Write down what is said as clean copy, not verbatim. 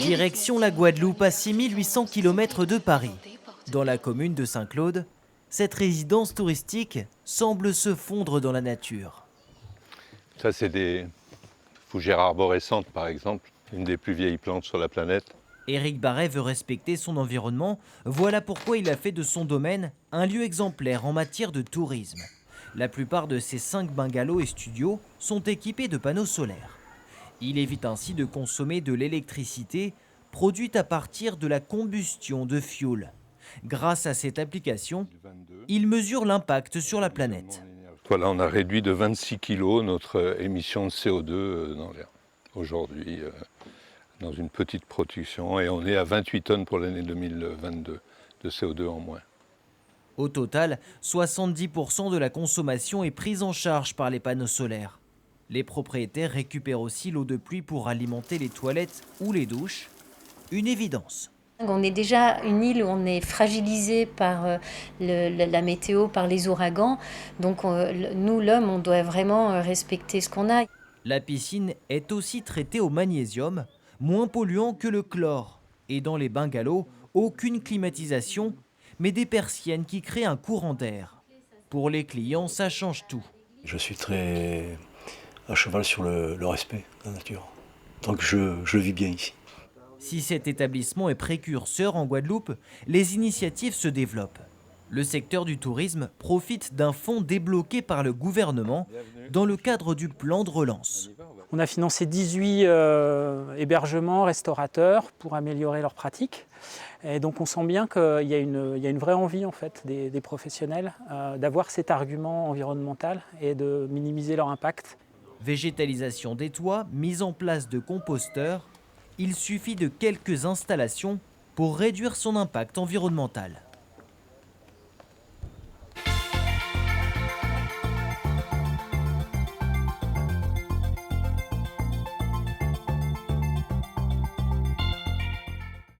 Direction la Guadeloupe, à 6800 km de Paris. Dans la commune de Saint-Claude, cette résidence touristique semble se fondre dans la nature. Ça, c'est des fougères arborescentes, par exemple, une des plus vieilles plantes sur la planète. Éric Barret veut respecter son environnement. Voilà pourquoi il a fait de son domaine un lieu exemplaire en matière de tourisme. La plupart de ses 5 bungalows et studios sont équipés de panneaux solaires. Il évite ainsi de consommer de l'électricité produite à partir de la combustion de fioul. Grâce à cette application, il mesure l'impact sur la planète. Voilà, on a réduit de 26 kg notre émission de CO2 dans l'air aujourd'hui, dans une petite production, et on est à 28 tonnes pour l'année 2022 de CO2 en moins. Au total, 70% de la consommation est prise en charge par les panneaux solaires. Les propriétaires récupèrent aussi l'eau de pluie pour alimenter les toilettes ou les douches. Une évidence. On est déjà une île où on est fragilisé par la météo, par les ouragans. Donc nous, l'homme, on doit vraiment respecter ce qu'on a. La piscine est aussi traitée au magnésium, moins polluant que le chlore. Et dans les bungalows, aucune climatisation, mais des persiennes qui créent un courant d'air. Pour les clients, ça change tout. Je suis très à cheval sur le respect de la nature. Donc je vis bien ici. Si cet établissement est précurseur en Guadeloupe, les initiatives se développent. Le secteur du tourisme profite d'un fonds débloqué par le gouvernement dans le cadre du plan de relance. On a financé 18 hébergements restaurateurs pour améliorer leurs pratiques. Et donc on sent bien qu'il y a une vraie envie en fait, des professionnels d'avoir cet argument environnemental et de minimiser leur impact. Végétalisation des toits, mise en place de composteurs, il suffit de quelques installations pour réduire son impact environnemental.